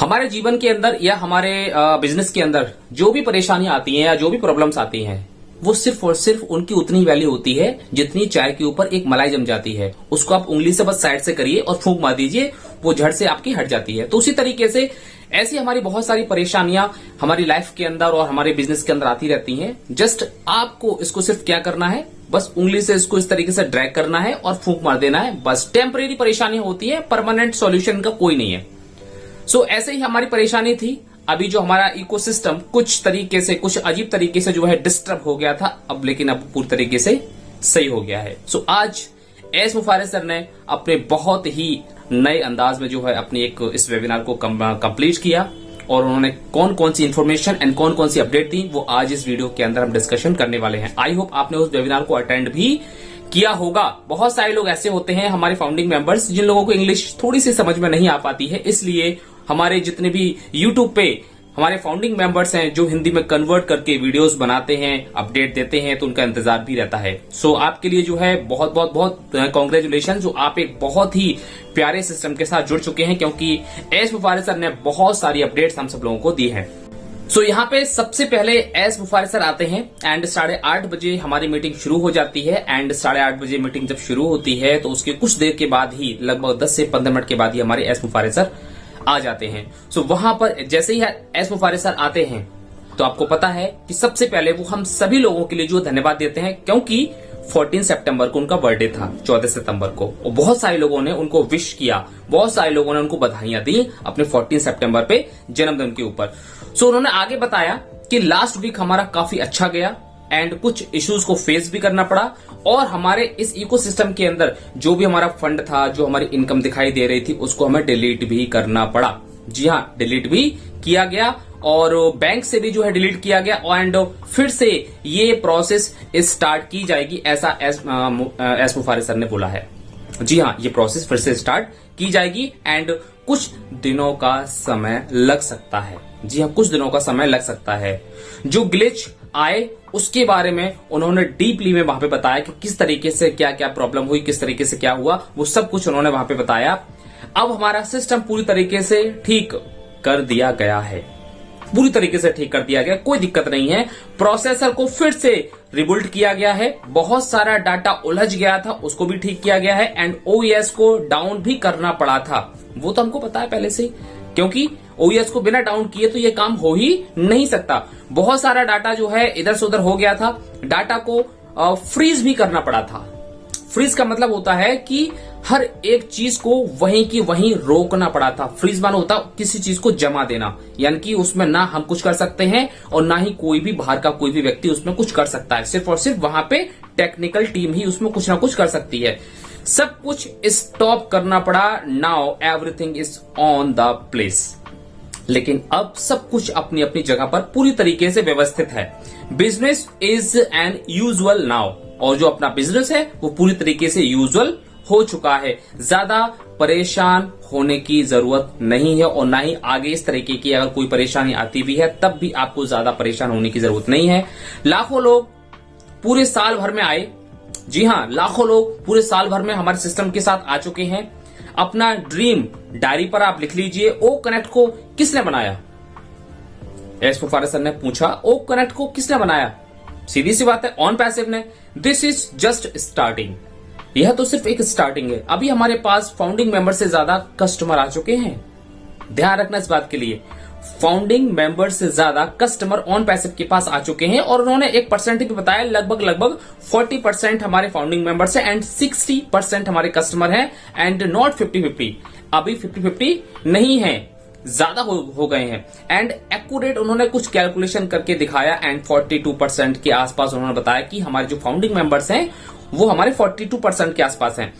हमारे जीवन के अंदर या हमारे बिजनेस के अंदर जो भी परेशानियां आती हैं या जो भी प्रॉब्लम्स आती हैं, वो सिर्फ और सिर्फ उनकी उतनी वैल्यू होती है जितनी चाय के ऊपर एक मलाई जम जाती है। उसको आप उंगली से बस साइड से करिए और फूंक मार दीजिए, वो झट से आपकी हट जाती है। तो उसी तरीके से ऐसी हमारी बहुत सारी परेशानियां हमारी लाइफ के अंदर और हमारे बिजनेस के अंदर आती रहती हैं। जस्ट आपको इसको सिर्फ क्या करना है, बस उंगली से इसको इस तरीके से ड्रैग करना है और फूंक मार देना है। बस टेम्परेरी परेशानियां होती है, परमानेंट सॉल्यूशन का कोई नहीं है। सो ऐसे ही हमारी परेशानी थी। अभी जो हमारा इकोसिस्टम कुछ तरीके से, कुछ अजीब तरीके से जो है डिस्टर्ब हो गया था, अब लेकिन अब पूरी तरीके से सही हो गया है। सो आज एस मुफारिस सर ने अपने बहुत ही नए अंदाज में जो है अपनी एक इस वेबिनार को कंप्लीट किया और उन्होंने कौन कौन सी इंफॉर्मेशन एंड कौन कौन सी अपडेट दी, वो आज इस वीडियो के अंदर हम डिस्कशन करने वाले हैं। आई होप आपने उस वेबिनार को अटेंड भी किया होगा। बहुत सारे लोग ऐसे होते हैं हमारे फाउंडिंग मेंबर्स जिन लोगों को इंग्लिश थोड़ी सी समझ में नहीं आ पाती है, इसलिए हमारे जितने भी यूट्यूब पे हमारे फाउंडिंग मेंबर्स हैं जो हिंदी में कन्वर्ट करके वीडियोस बनाते हैं, अपडेट देते हैं, तो उनका इंतजार भी रहता है। सो आपके लिए जो है बहुत बहुत बहुत कांग्रेचुलेशन, जो आप एक बहुत ही प्यारे सिस्टम के साथ जुड़ चुके हैं, क्योंकि एस मुफारिस सर ने बहुत सारी अपडेट्स हम सब लोगों को दी हैं। सो यहाँ पे सबसे पहले एस मुफारिस सर आते हैं एंड 8:30 बजे हमारी मीटिंग शुरू हो जाती है। एंड 8:30 बजे मीटिंग जब शुरू होती है तो उसके कुछ देर के बाद ही, लगभग 10 से 15 मिनट के बाद ही हमारे एस मुफारिस सर आ जाते हैं। सो वहां पर जैसे ही एस मुफारिस सर आते हैं तो आपको पता है कि सबसे पहले वो हम सभी लोगों के लिए जो धन्यवाद देते हैं, क्योंकि 14 सितंबर को उनका बर्थडे था, 14 सितंबर को, और बहुत सारे लोगों ने उनको विश किया, बहुत सारे लोगों ने उनको बधाइयां दी अपने 14 सितंबर पे जन्मदिन के ऊपर। सो उन्होंने आगे बताया कि लास्ट वीक हमारा काफी अच्छा गया एंड कुछ इश्यूज को फेस भी करना पड़ा, और हमारे इस इकोसिस्टम के अंदर जो भी हमारा फंड था, जो हमारी इनकम दिखाई दे रही थी, उसको हमें डिलीट भी करना पड़ा। जी हाँ, डिलीट भी किया गया और बैंक से भी जो है डिलीट किया गया, एंड फिर से ये प्रोसेस स्टार्ट की जाएगी, ऐसा एस मुफारिस सर ने बोला है। जी हाँ, ये प्रोसेस फिर से स्टार्ट की जाएगी एंड कुछ दिनों का समय लग सकता है। जी हाँ, कुछ दिनों का समय लग सकता है। जो ग्लिच आए उसके बारे में उन्होंने डीपली में वहां पे बताया कि किस तरीके से क्या क्या प्रॉब्लम हुई, किस तरीके से क्या हुआ, वो सब कुछ उन्होंने वहां पे बताया। अब हमारा सिस्टम पूरी तरीके से ठीक कर दिया गया है, पूरी तरीके से ठीक कर दिया गया, कोई दिक्कत नहीं है। प्रोसेसर को फिर से रिबिल्ड किया गया है, बहुत सारा डाटा उलझ गया था, उसको भी ठीक किया गया है, एंड ओएस को डाउन भी करना पड़ा था। वो तो हमको पता है पहले से, क्योंकि ओएस को बिना डाउन किए तो ये काम हो ही नहीं सकता। बहुत सारा डाटा जो है इधर से उधर हो गया था, डाटा को फ्रीज भी करना पड़ा था। फ्रीज का मतलब होता है कि हर एक चीज को वहीं की वहीं रोकना पड़ा था। फ्रीज मानो होता किसी चीज को जमा देना, यानी कि उसमें ना हम कुछ कर सकते हैं और ना ही कोई भी बाहर का कोई भी व्यक्ति उसमें कुछ कर सकता है। सिर्फ और सिर्फ वहां पे टेक्निकल टीम ही उसमें कुछ ना कुछ कर सकती है। सब कुछ स्टॉप करना पड़ा। Now everything is on the place. लेकिन अब सब कुछ अपनी अपनी जगह पर पूरी तरीके से व्यवस्थित है। Business is an usual now, और जो अपना बिजनेस है वो पूरी तरीके से यूजुअल हो चुका है। ज्यादा परेशान होने की जरूरत नहीं है, और ना ही आगे इस तरीके की अगर कोई परेशानी आती भी है तब भी आपको ज्यादा परेशान होने की जरूरत नहीं है। लाखों लोग पूरे साल भर में आए, जी हाँ, लाखों लोग पूरे साल भर में हमारे सिस्टम के साथ आ चुके हैं। अपना ड्रीम डायरी पर आप लिख लीजिए, ओ कनेक्ट को किसने बनाया? एस मुफारिस सर ने पूछा, ओ कनेक्ट को किसने बनाया? सीधी सी बात है, ऑन पैसिव ने। दिस इज जस्ट स्टार्टिंग, यह तो सिर्फ एक स्टार्टिंग है। अभी हमारे पास फाउंडिंग मेंबर से ज्यादा कस्टमर आ चुके हैं। ध्यान रखना इस बात के लिए, फाउंडिंग मेंबर से ज्यादा कस्टमर ऑन पैसिव के पास आ चुके हैं, और उन्होंने एक परसेंट भी बताया, लगभग 40% हमारे फाउंडिंग मेंबर्स हैं एंड 60% हमारे कस्टमर हैं, एंड नॉट 50-50। अभी 50-50 नहीं है, ज्यादा हो गए हैं। एंड एक्यूरेट उन्होंने कुछ कैलकुलेशन करके दिखाया एंड 42% के आसपास उन्होंने बताया कि हमारे जो फाउंडिंग मेंबर्स हैं वो हमारे 42% के आसपास हैं।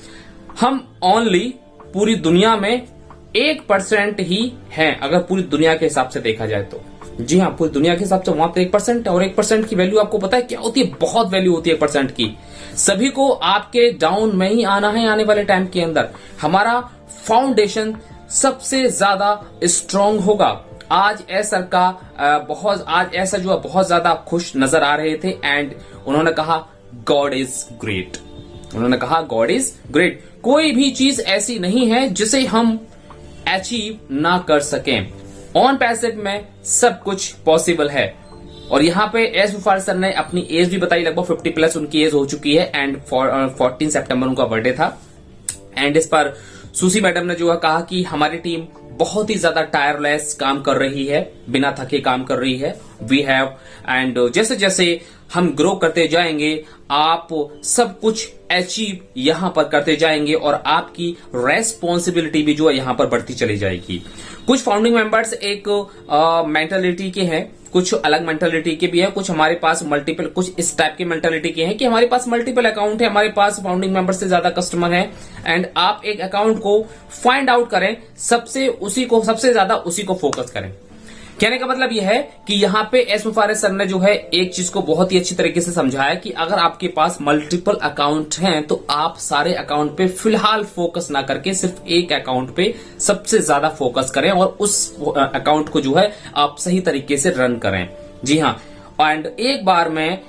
हम ओनली पूरी दुनिया में 1% ही हैं, अगर पूरी दुनिया के हिसाब से देखा जाए तो। जी हाँ, पूरी दुनिया के हिसाब से वहां पर 1% है, और 1% की वैल्यू आपको पता है क्या होती है? बहुत वैल्यू होती है 1% की। सभी को आपके डाउन में ही आना है आने वाले टाइम के अंदर। हमारा फाउंडेशन सबसे ज्यादा स्ट्रांग होगा। आज ऐसा जो है बहुत ज्यादा खुश नजर आ रहे थे, एंड उन्होंने कहा गॉड इज ग्रेट। उन्होंने कहा गॉड इज ग्रेट। कोई भी चीज ऐसी नहीं है जिसे हम अचीव ना कर सकें। ऑन पैसिव में सब कुछ पॉसिबल है। और यहाँ पे एस मुफारिस सर ने अपनी एज भी बताई, लगभग 50 प्लस उनकी एज हो चुकी है एंड 14 सितंबर उनका बर्थडे था। एंड इस पर सुसी मैडम ने जो है कहा कि हमारी टीम बहुत ही ज्यादा टायरलेस काम कर रही है, बिना थके काम कर रही है। वी हैव एंड जैसे जैसे हम ग्रो करते जाएंगे आप सब कुछ अचीव यहां पर करते जाएंगे और आपकी रेस्पॉन्सिबिलिटी भी जो है यहां पर बढ़ती चली जाएगी। कुछ फाउंडिंग मेंबर्स एक मेंटालिटी के हैं, कुछ अलग मेंटालिटी के भी है, कुछ हमारे पास मल्टीपल, कुछ इस टाइप की मेंटालिटी के हैं कि हमारे पास मल्टीपल अकाउंट है, हमारे पास फाउंडिंग मेंबर से ज्यादा कस्टमर है। एंड आप एक अकाउंट को फाइंड आउट करें, सबसे ज्यादा उसी को फोकस करें। कहने का मतलब यह है कि यहाँ पे एस मुफारिस सर ने जो है एक चीज को बहुत ही अच्छी तरीके से समझाया कि अगर आपके पास मल्टीपल अकाउंट हैं तो आप सारे अकाउंट पे फिलहाल फोकस ना करके सिर्फ एक अकाउंट पे सबसे ज्यादा फोकस करें और उस अकाउंट को जो है आप सही तरीके से रन करें। जी हाँ, एंड एक बार में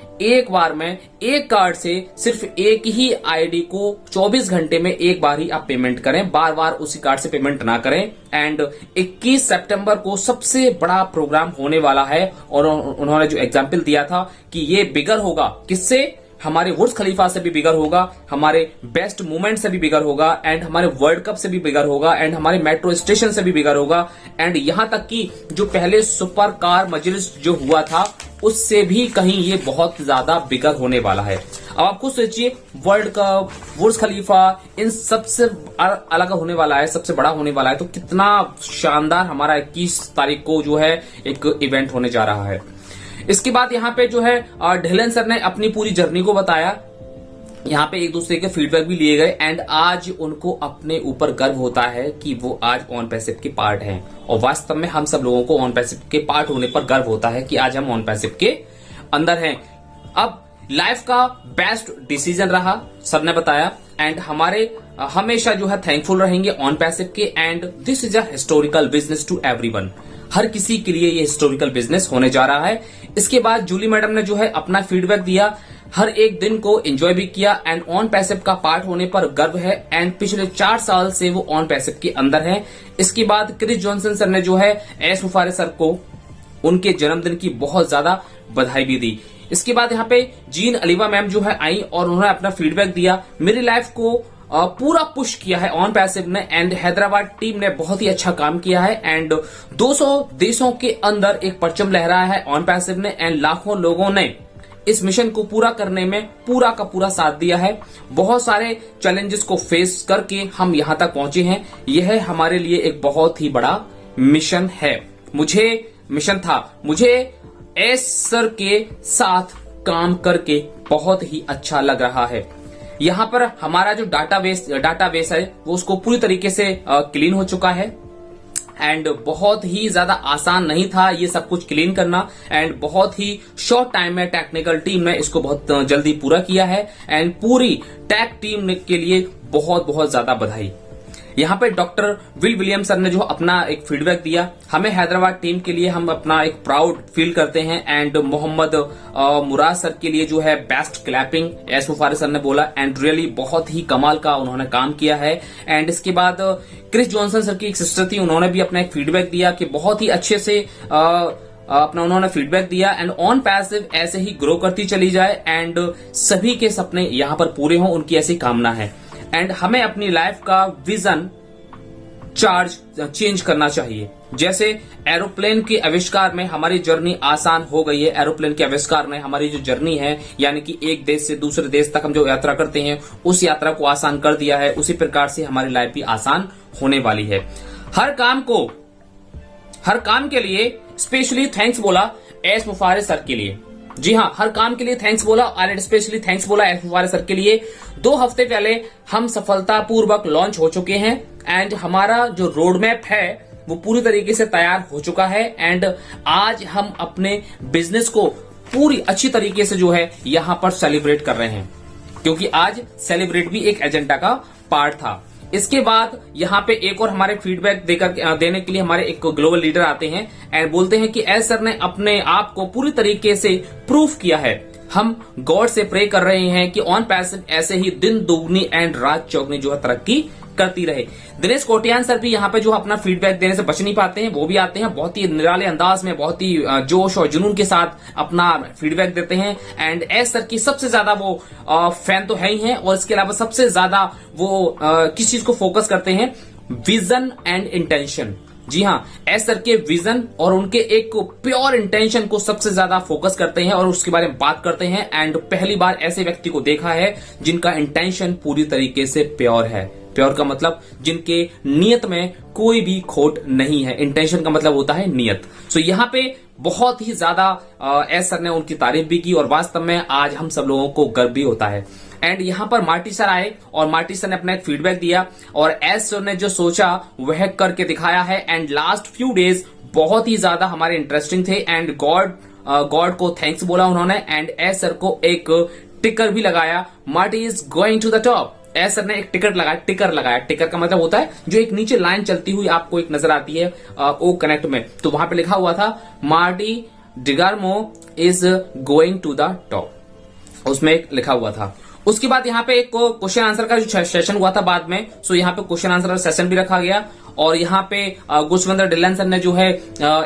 एक कार्ड से सिर्फ एक ही आईडी को 24 घंटे में एक बार ही आप पेमेंट करें, बार बार उसी कार्ड से पेमेंट ना करें। एंड 21 सितंबर को सबसे बड़ा प्रोग्राम होने वाला है और उन्होंने जो एग्जाम्पल दिया था कि ये बिगर होगा, किससे? हमारे बुर्ज खलीफा से भी बिगर होगा, हमारे बेस्ट मूवमेंट से भी बिगर होगा एंड हमारे वर्ल्ड कप से भी बिगर होगा एंड हमारे मेट्रो स्टेशन से भी बिगर होगा एंड यहां तक कि जो पहले सुपर कार मजलिस जो हुआ था उससे भी कहीं ये बहुत ज्यादा बिगर होने वाला है। अब आप खुद सोचिए, वर्ल्ड कप, बुर्ज खलीफा, इन सबसे अलग होने वाला है, सबसे बड़ा होने वाला है, तो कितना शानदार हमारा 21 तारीख को जो है एक इवेंट होने जा रहा है। इसके बाद यहाँ पे जो है ढिलन सर ने अपनी पूरी जर्नी को बताया, यहाँ पे एक दूसरे के फीडबैक भी लिए गए एंड आज उनको अपने ऊपर गर्व होता है कि वो आज ऑन पैसिव के पार्ट हैं और वास्तव में हम सब लोगों को ऑन पैसिव के पार्ट होने पर गर्व होता है कि आज हम ऑन पैसिव के अंदर हैं। अब लाइफ का बेस्ट डिसीजन रहा, सर ने बताया एंड हमारे हमेशा जो है थैंकफुल रहेंगे ऑन पैसिव के and this is a historical business to everyone. हर किसी के लिए ये हिस्टोरिकल बिजनेस होने जा रहा है। इसके बाद जूली मैडम ने जो है अपना फीडबैक दिया, हर एक दिन को एंजॉय भी किया एंड ऑन पैसिव का पार्ट होने पर गर्व है एंड पिछले 4 साल से वो ऑन पैसिव के अंदर है। इसके बाद क्रिस जॉनसन सर ने जो है एस मुफारिस सर को उनके जन्मदिन की बहुत ज्यादा बधाई भी दी। इसके बाद यहाँ पे जीन अलीवा मैम जो है आई और उन्होंने अपना फीडबैक दिया, मेरी लाइफ को पूरा पुश किया है ऑन पैसिव ने एंड हैदराबाद टीम ने बहुत ही अच्छा काम किया है एंड 200 देशों के अंदर एक परचम लहराया है ऑन पैसिव ने एंड लाखों लोगों ने इस मिशन को पूरा करने में पूरा का पूरा साथ दिया है। बहुत सारे चैलेंजेस को फेस करके हम यहां तक पहुंचे हैं। यह हमारे लिए एक बहुत ही बड़ा मिशन है। मुझे एस सर के साथ काम करके बहुत ही अच्छा लग रहा है। यहाँ पर हमारा जो डाटाबेस है वो उसको पूरी तरीके से क्लीन हो चुका है एंड बहुत ही ज्यादा आसान नहीं था ये सब कुछ क्लीन करना एंड बहुत ही शॉर्ट टाइम में टेक्निकल टीम ने इसको बहुत जल्दी पूरा किया है एंड पूरी टेक टीम के लिए बहुत बहुत ज्यादा बधाई। यहाँ पे डॉक्टर विल विलियम सर ने जो अपना एक फीडबैक दिया, हमें हैदराबाद टीम के लिए हम अपना एक प्राउड फील करते हैं एंड मोहम्मद मुराद सर के लिए जो है बेस्ट क्लैपिंग एस मुफारिस सर ने बोला एंड रियली बहुत ही कमाल का उन्होंने काम किया है। एंड इसके बाद क्रिस जॉनसन सर की एक सिस्टर थी, उन्होंने भी अपना एक फीडबैक दिया कि बहुत ही अच्छे से अपना उन्होंने फीडबैक दिया एंड ऑन पैसिव ऐसे ही ग्रो करती चली जाए एंड सभी के सपने यहाँ पर पूरे हों, उनकी ऐसी कामना है। एंड हमें अपनी लाइफ का विजन चेंज करना चाहिए। जैसे एरोप्लेन के आविष्कार में हमारी जर्नी आसान हो गई है, एरोप्लेन के आविष्कार ने हमारी जो जर्नी है यानी कि एक देश से दूसरे देश तक हम जो यात्रा करते हैं उस यात्रा को आसान कर दिया है, उसी प्रकार से हमारी लाइफ भी आसान होने वाली है। हर काम के लिए स्पेशली थैंक्स बोला एस मुफारिस सर के लिए। जी हाँ, हर काम के लिए थैंक्स बोला और स्पेशली थैंक्स बोला एस मुफारिस सर के लिए। 2 हफ्ते पहले हम सफलतापूर्वक लॉन्च हो चुके हैं एंड हमारा जो रोड मैप है वो पूरी तरीके से तैयार हो चुका है एंड आज हम अपने बिजनेस को पूरी अच्छी तरीके से जो है यहाँ पर सेलिब्रेट कर रहे हैं, क्योंकि आज सेलिब्रेट भी एक एजेंडा का पार्ट था। इसके बाद यहाँ पे एक और हमारे फीडबैक देने के लिए हमारे एक ग्लोबल लीडर आते हैं एंड बोलते हैं कि एस सर ने अपने आप को पूरी तरीके से प्रूफ किया है। हम गॉड से प्रे कर रहे हैं कि ऑन पैसिव ऐसे ही दिन दुगनी एंड रात चौगनी जो है तरक्की करती रहे। दिनेश कोटियान सर भी यहाँ पे जो अपना फीडबैक देने से बच नहीं पाते हैं, वो भी आते हैं बहुत ही निराले अंदाज में, बहुत ही जोश और जुनून के साथ अपना फीडबैक देते हैं। एंड एस सर की सबसे ज्यादा वो फैन तो है ही हैं, और इसके अलावा सबसे ज्यादा वो किस चीज को फोकस करते हैं, विजन एंड इंटेंशन। जी हाँ, एस सर के विजन और उनके एक प्योर इंटेंशन को सबसे ज्यादा फोकस करते हैं और उसके बारे में बात करते हैं। एंड पहली बार ऐसे व्यक्ति को देखा है जिनका इंटेंशन पूरी तरीके से प्योर है। प्योर का मतलब जिनके नियत में कोई भी खोट नहीं है। इंटेंशन का मतलब होता है नियत। सो यहाँ पे बहुत ही ज्यादा एस सर ने उनकी तारीफ भी की और वास्तव में आज हम सब लोगों को गर्व भी होता है। एंड यहाँ पर मार्टी सर आए और मार्टी सर ने अपना एक फीडबैक दिया और एस सर ने जो सोचा वह करके दिखाया है। एंड लास्ट फ्यू डेज बहुत ही ज्यादा हमारे इंटरेस्टिंग थे एंड गॉड को थैंक्स बोला उन्होंने। एंड एस सर को एक टिकर भी लगाया, Marty is going to the top. S sir ने एक टिकर लगाया। टिकर का मतलब होता है जो एक नीचे लाइन चलती हुई आपको एक नजर आती है ओ कनेक्ट में, तो वहां पे लिखा हुआ था Marty DeGarmo is going to the top, उसमें एक लिखा हुआ था। उसके बाद यहाँ पे एक क्वेश्चन आंसर का जो सेशन हुआ था बाद में, सो यहाँ पे क्वेश्चन आंसर सेशन भी रखा गया और यहाँ पे गुरविंदर डिलन सर ने जो है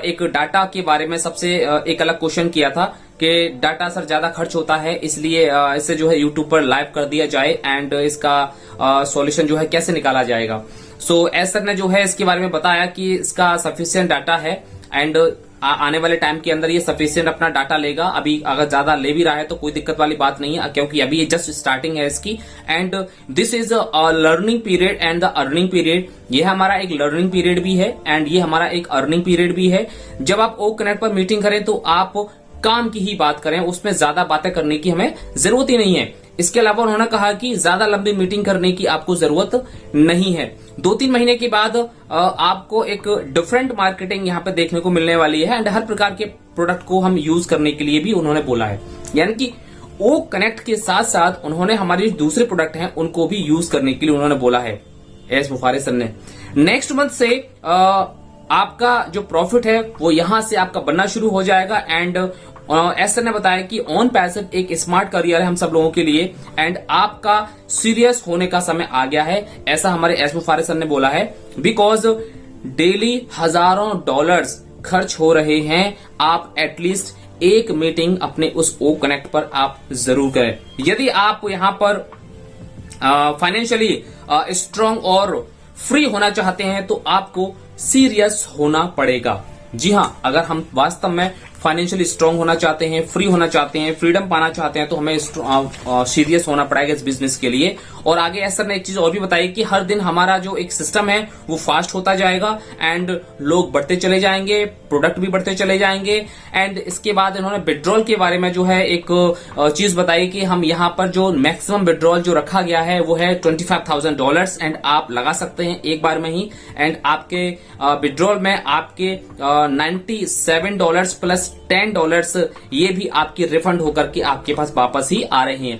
एक डाटा के बारे में सबसे एक अलग क्वेश्चन किया था कि डाटा सर ज्यादा खर्च होता है, इसलिए इसे जो है यूट्यूब पर लाइव कर दिया जाए एंड इसका सॉल्यूशन जो है कैसे निकाला जाएगा। सो एस सर ने जो है इसके बारे में बताया कि इसका सफिशिएंट डाटा है एंड आने वाले टाइम के अंदर ये सफिशिएंट अपना डाटा लेगा। अभी अगर ज्यादा ले भी रहा है तो कोई दिक्कत वाली बात नहीं है, क्योंकि अभी ये जस्ट स्टार्टिंग है इसकी। And this is a learning period and the earning period. ये हमारा एक लर्निंग पीरियड भी है एंड ये हमारा एक अर्निंग पीरियड भी है। जब आप ओ कनेक्ट पर मीटिंग करें तो आप काम की ही बात करें, उसमें ज्यादा बातें करने की हमें जरूरत ही नहीं है। इसके अलावा उन्होंने कहा कि ज्यादा लंबी मीटिंग करने की आपको जरूरत नहीं है। 2-3 महीने के बाद आपको एक डिफरेंट मार्केटिंग यहाँ पे देखने को मिलने वाली है एंड हर प्रकार के प्रोडक्ट को हम यूज करने के लिए भी उन्होंने बोला है। यानी कि ओ कनेक्ट के साथ साथ उन्होंने हमारे जो दूसरे प्रोडक्ट हैं उनको भी यूज करने के लिए उन्होंने बोला है एस बुखारी सर ने। नेक्स्ट मंथ से आपका जो प्रॉफिट है वो यहां से आपका बनना शुरू हो जाएगा। एंड एस सर ने बताया कि ऑन पैसिव एक स्मार्ट करियर है हम सब लोगों के लिए एंड आपका सीरियस होने का समय आ गया है, ऐसा हमारे एस बुखारी सर ने बोला है। बिकॉज डेली हजारों डॉलर्स खर्च हो रहे हैं, आप एटलीस्ट एक मीटिंग अपने उस ओ कनेक्ट पर आप जरूर करें। यदि आप यहां पर फाइनेंशियली स्ट्रांग और फ्री होना चाहते हैं तो आपको सीरियस होना पड़ेगा। जी हाँ, अगर हम वास्तव में फाइनेंशियली स्ट्रांग होना चाहते हैं, फ्री होना चाहते हैं, फ्रीडम पाना चाहते हैं तो हमें सीरियस होना पड़ेगा इस बिजनेस के लिए। और आगे एस सर ने एक चीज और भी बताई कि हर दिन हमारा जो एक सिस्टम है वो फास्ट होता जाएगा एंड लोग बढ़ते चले जाएंगे, प्रोडक्ट भी बढ़ते चले जाएंगे। एंड इसके बाद इन्होंने विड्रॉल के बारे में जो है एक चीज बताई कि हम यहाँ पर जो मैक्सिमम विड्रॉल जो रखा गया है वो है $25,000 एंड आप लगा सकते हैं एक बार में ही। एंड आपके विड्रॉल में आपके $97 प्लस $10 ये भी आपकी रिफंड होकर के आपके पास वापस ही आ रहे हैं।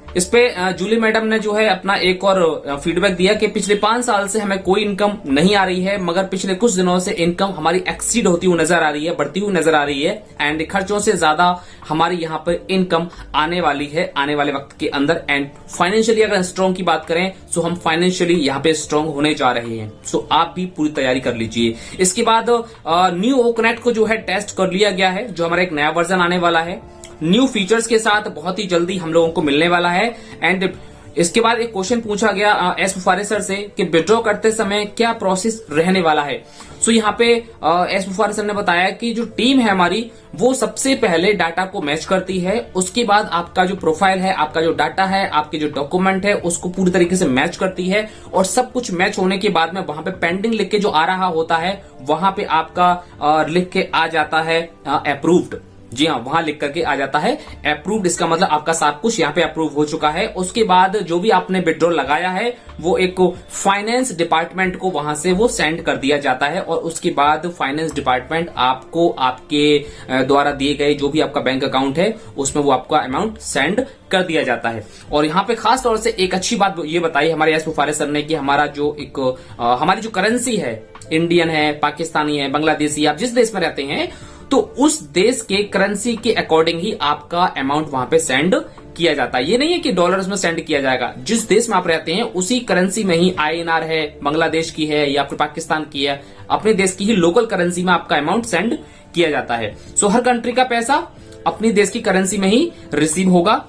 इस पे जूली मैडम ने जो है अपना एक और फीडबैक दिया कि पिछले 5 साल से हमें कोई इनकम नहीं आ रही है, मगर पिछले कुछ दिनों से इनकम हमारी एक्सीड होती हुई नजर आ रही है, बढ़ती हुई नजर आ रही है एंड खर्चों से ज्यादा हमारी यहाँ पर इनकम आने वाली है आने वाले वक्त के अंदर। एंड फाइनेंशियली अगर स्ट्रांग की बात करें तो हम फाइनेंशियली यहाँ पे स्ट्रांग होने जा रहे हैं। सो आप भी पूरी तैयारी कर लीजिए। इसके बाद न्यू ओ कनेक्ट को जो है टेस्ट कर लिया गया है, जो हमारा एक नया वर्जन आने वाला है न्यू फीचर्स के साथ बहुत ही जल्दी हम लोगों को मिलने वाला है। एंड इसके बाद एक क्वेश्चन पूछा गया एस बुखारी सर से कि विड्रॉ करते समय क्या प्रोसेस रहने वाला है। सो यहाँ पे एस बुखारी सर ने बताया कि जो टीम है हमारी वो सबसे पहले डाटा को मैच करती है, उसके बाद आपका जो प्रोफाइल है, आपका जो डाटा है, आपके जो डॉक्यूमेंट है उसको पूरी तरीके से मैच करती है और सब कुछ मैच होने के बाद में वहां पे पेंडिंग लिख के जो आ रहा होता है वहां पे आपका लिख के आ जाता है अप्रूव्ड। जी हाँ, वहां लिख करके आ जाता है अप्रूव्ड। इसका मतलब आपका सब कुछ यहाँ पे अप्रूव हो चुका है। उसके बाद जो भी आपने विड्रॉल लगाया है वो एक फाइनेंस डिपार्टमेंट को वहां से वो सेंड कर दिया जाता है और उसके बाद फाइनेंस डिपार्टमेंट आपको आपके द्वारा दिए गए जो भी आपका बैंक अकाउंट है उसमें वो आपका अमाउंट सेंड कर दिया जाता है। और यहाँ पे खास तौर से एक अच्छी बात ये बताई हमारे एस बुखारी सर ने कि हमारा जो एक हमारी जो करेंसी है, इंडियन है, पाकिस्तानी है, बांग्लादेशी, आप जिस देश में रहते हैं तो उस देश के करेंसी के अकॉर्डिंग ही आपका अमाउंट वहां पे सेंड किया जाता है। ये नहीं है कि डॉलर्स में सेंड किया जाएगा, जिस देश में आप रहते हैं उसी करेंसी में ही, INR है, बांग्लादेश की है या फिर पाकिस्तान की है, अपने देश की ही लोकल करेंसी में आपका अमाउंट सेंड किया जाता है। सो हर कंट्री का पैसा अपनी देश की करेंसी में ही रिसीव होगा।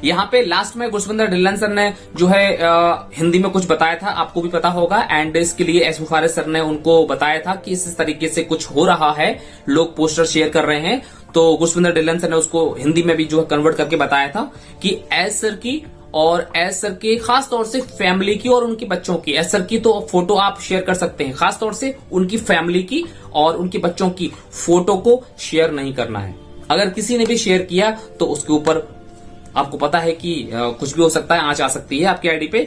यहाँ पे लास्ट में गुरविंदर ढिल्लन सर ने जो है हिंदी में कुछ बताया था, आपको भी पता होगा, एंड इसके लिए एस मुफारिस सर ने उनको बताया था कि इस तरीके से कुछ हो रहा है, लोग पोस्टर शेयर कर रहे हैं। तो गुरविंदर ढिल्लन सर ने उसको हिंदी में भी जो है कन्वर्ट करके बताया था कि एस सर की और एस सर के खास तौर से फैमिली की और उनके बच्चों की, एस सर की तो फोटो आप शेयर कर सकते हैं, खास तौर से उनकी फैमिली की और उनके बच्चों की फोटो को शेयर नहीं करना है। अगर किसी ने भी शेयर किया तो उसके ऊपर आपको पता है कि कुछ भी हो सकता है, आंच आ सकती है आपकी आईडी पे।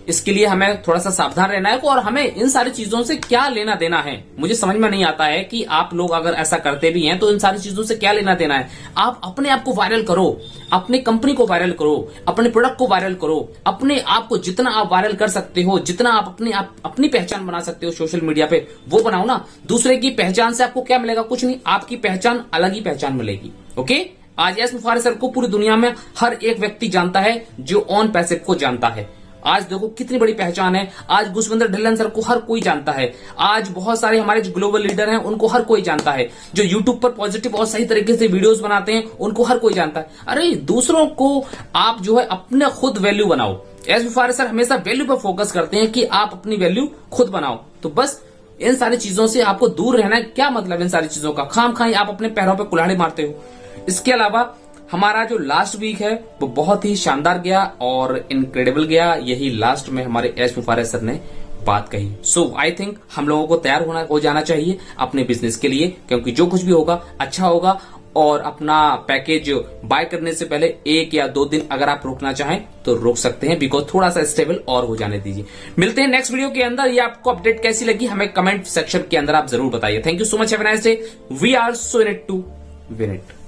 इसके लिए हमें थोड़ा सा सावधान रहना है और हमें इन सारी चीजों से क्या लेना देना है। मुझे समझ में नहीं आता है कि आप लोग अगर ऐसा करते भी हैं तो इन सारी चीजों से क्या लेना देना है। आप अपने आप को वायरल करो, अपनी कंपनी को वायरल करो, अपने प्रोडक्ट को वायरल करो, अपने आप को जितना आप वायरल कर सकते हो, जितना आप अपनी पहचान बना सकते हो सोशल मीडिया पे, वो बनाओ ना। दूसरे की पहचान से आपको क्या मिलेगा? कुछ नहीं, आपकी पहचान अलग ही पहचान मिलेगी। ओके, आज एस मुफारिस सर को पूरी दुनिया में हर एक व्यक्ति जानता है जो ऑन पैसिव को जानता है। आज देखो कितनी बड़ी पहचान है। आज गुरविंदर ढिल्लन सर को हर कोई जानता है। आज बहुत सारे हमारे जो ग्लोबल लीडर हैं उनको हर कोई जानता है। जो यूट्यूब पर पॉजिटिव और सही तरीके से वीडियोस बनाते हैं उनको हर कोई जानता है। अरे दूसरों को आप जो है अपने खुद वैल्यू बनाओ। एस मुफारिस सर हमेशा वैल्यू पर फोकस करते हैं कि आप अपनी वैल्यू खुद बनाओ। तो बस इन सारी चीजों से आपको दूर रहना है। क्या मतलब इन सारी चीजों का? खाम खाई आप अपने पैरों पर कुल्हाड़ी मारते हो। इसके अलावा हमारा जो लास्ट वीक है वो बहुत ही शानदार गया और इनक्रेडिबल गया। यही लास्ट में हमारे एस मुफारिस सर ने बात कही। आई थिंक हम लोगों को तैयार हो जाना चाहिए अपने बिजनेस के लिए, क्योंकि जो कुछ भी होगा अच्छा होगा। और अपना पैकेज बाय करने से पहले 1 या 2 दिन अगर आप रोकना चाहें तो रोक सकते हैं, बिकॉज थोड़ा सा स्टेबल और हो जाने दीजिए। मिलते हैं नेक्स्ट वीडियो के अंदर। ये आपको अपडेट कैसी लगी हमें कमेंट सेक्शन के अंदर आप जरूर बताइए। Thank you so much, have a nice day. We are so in it to win it.